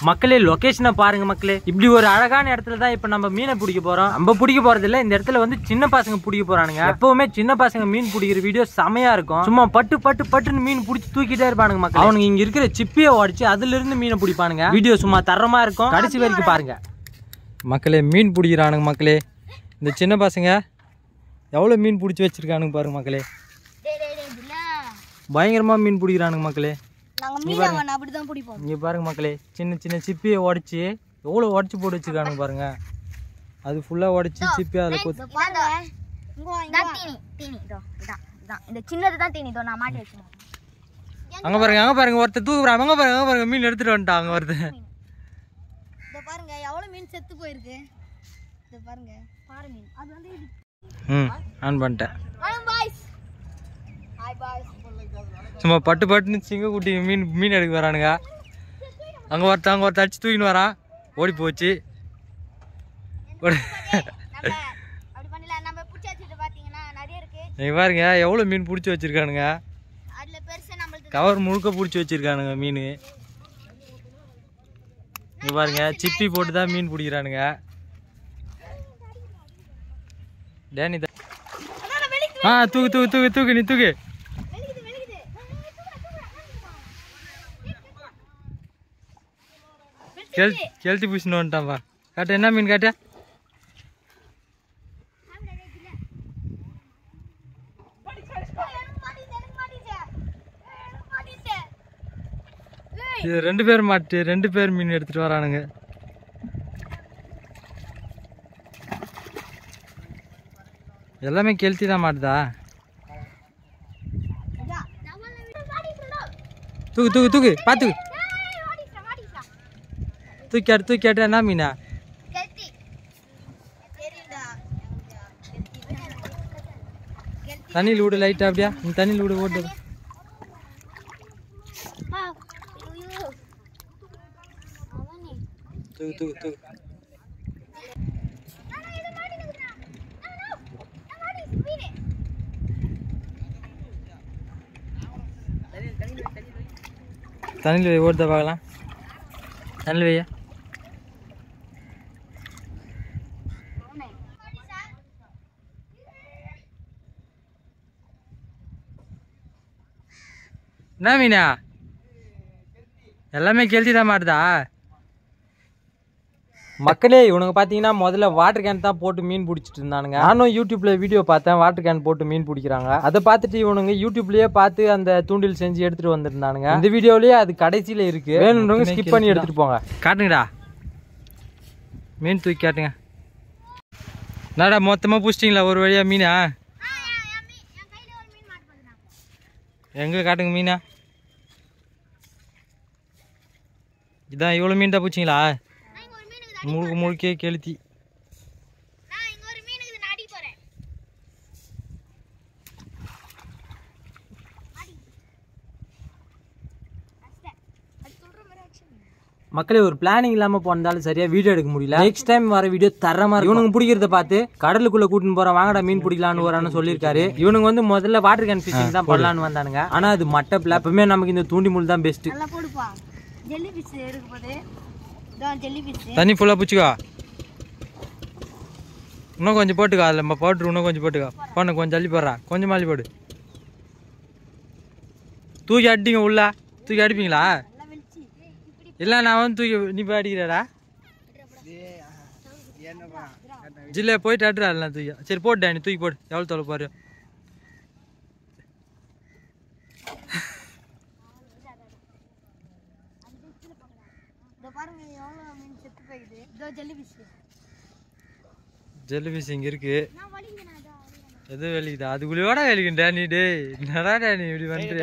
மக்களே லொகேஷனை பாருங்க மக்களே. இப்படி ஒரு அழகான இடத்துல தான் இப்ப நம்ம மீனை பிடிக்க போறோம். நம்ம பிடிக்க போறது இல்ல, இந்த இடத்துல வந்து சின்ன பசங்க பிடிக்க போறானுங்க. எப்பவுமே சின்ன பசங்க மீன் பிடிக்கிற வீடியோ செமையா இருக்கும். சும்மா பட்டுன்னு மீன் பிடிச்சி தூக்கிட்டே இருப்பானுங்க மக்கள். அவனுங்க இங்க இருக்கிற சிப்பியை உடைச்சு அதுல இருந்து மீனை பிடிப்பானுங்க. வீடியோ சும்மா தரமா இருக்கும், கடைசி வரைக்கும் பாருங்க மக்களே. மீன் பிடிக்கிறானுங்க மக்களே. இந்த சின்ன பசங்க எவ்வளவு மீன் பிடிச்சி வச்சிருக்கானுங்க பாருங்க மக்களே. பயங்கரமா மீன் பிடிக்கிறானுங்க மக்களே. இங்க பாருங்க மக்களே, சின்ன சின்ன சிப்பியை உடைச்சு எவ்வளவு உடைச்சு போட்டு வச்சிருக்கானுங்க பாருங்க. அது ஃபுல்லா உடைச்சு சிப்பி அதுல கொத்து. அங்க பாருங்க அங்க பாருங்க ஒருத்தர் தூக்குறான். அங்க பாருங்க அங்க பாருங்க மீன் எடுத்துட்டு வந்துட்டான். அங்க வருது பாருங்க எவ்வளவு மீன் செத்து போயிருக்கு. பாருங்க பாறை மீன். அது வந்து ஆன் பண்ணிட்டேன். சும்மா பட்டுன்னு சிங்க குட்டி மீன் எடுக்க வரானுங்க. அங்கே ஒருத்த அடிச்சு தூக்கின்னு வரான். ஓடி போச்சு. நீங்க பாருங்க எவ்வளோ மீன் பிடிச்சி வச்சிருக்கானுங்க. கவர் முழுக்க பிடிச்சி வச்சிருக்கானுங்க மீன். இங்க பாருங்க சிப்பி போட்டு தான் மீன் பிடிக்கிறானுங்க. டேனி தூக்கு தூக்கு தூக்கு தூக்கு நீ தூக்கு. கெளுத்தி பூசின்னு வந்துட்டான்பா. காட்டு என்ன மீன் காட்டு. இது 2 பேர் மாட்டு 2 பேர் மீன் எடுத்துட்டு வரானுங்க. எல்லாமே கெளுத்தி தான் மாட்டுதா. தூக்கு தூக்கு தூக்கு பாத்து தூக்கி என்ன மீனா. தண்ணியில் விடு லைட்டா. அப்படியா நீ தண்ணியில் விடு ஓட்டு. தூக்கு தூக்கு தூக்கு. தண்ணியில் வை ஓடுத பார்க்கலாம். தண்ணியில் வையா. என்ன மீனா. எல்லாமே கெளுத்தி தான் மாட்டுதா. மக்களே இவனுங்க பார்த்தீங்கன்னா முதல்ல வாட்டர் கேன் தான் போட்டு மீன் பிடிச்சிட்டு இருந்தானுங்க. நானும் யூடியூப்ல வீடியோ பார்த்தேன், வாட்டர் கேன் போட்டு மீன் பிடிக்கிறாங்க. அதை பார்த்துட்டு இவனுங்க யூடியூப்லயே பார்த்து அந்த தூண்டில் செஞ்சு எடுத்துட்டு வந்திருந்தானுங்க. இந்த வீடியோலயே அது கடைசியில இருக்கு, வேணுன்றவங்க ஸ்கிப் பண்ணி எடுத்துட்டு போங்க. காட்டுங்கடா மீன் தூக்கி காட்டுங்க. என்னடா மொத்தமா பிடிச்சிட்டீங்களா ஒரு வழியா மீனா. எங்க காட்டுங்க மீனா. இதான் இவ்வளவு மீன் தான் பிடிச்சிங்களா. முழுக்கே கெளுத்தி. மக்களே ஒரு பிளானிங் இல்லாம போனாலும் சரியா வீடியோ எடுக்க முடியல. நெக்ஸ்ட் டைம் வர வீடியோ தரமா இவனுங்க பிடிக்கிறத பார்த்து கடலுக்குள்ள கூட்டின்னு போற வாங்கடா மீன் பிடிக்கலான்னு வரான்னு சொல்லியிருக்காரு. இவனுங்க வந்து முதல்ல வாட்டர் கேன் ஃபிஷிங் தான் பண்ணலான்னு வந்தானுங்க. ஆனா அது மட்டப்ல எப்பவுமே நமக்கு இந்த தூண்டி முள் தான் பெஸ்ட். தண்ணி ஃபுல்லா பிடிச்சிக்கோ. இன்னும் கொஞ்சம் போட்டுக்கோ. அதில் நம்ம பவுட்ரு இன்னும் கொஞ்சம் போட்டுக்கோ. போன கொஞ்சம் அள்ளி போடுறா. கொஞ்சம் மாலி போடு. தூக்கி அடிங்க உள்ள. தூக்கி அடிப்பீங்களா. இல்லை நான் வந்து தூக்கி நீ போய் அடிக்கிறாடா. ஜில்ல போயிட்டு அட்றா. இல்லை தூக்கி சரி போட்டு நீ தூக்கி போடு. எவ்வளோ தொலை பாரு. ஜெல்லிஃபிஷ் இங்க இருக்கு. எது வெளிக்குதா. அதுக்குள்ளயோட வெளிக்குண்டா நீ. டே என்னடா நீ இப்படி வந்து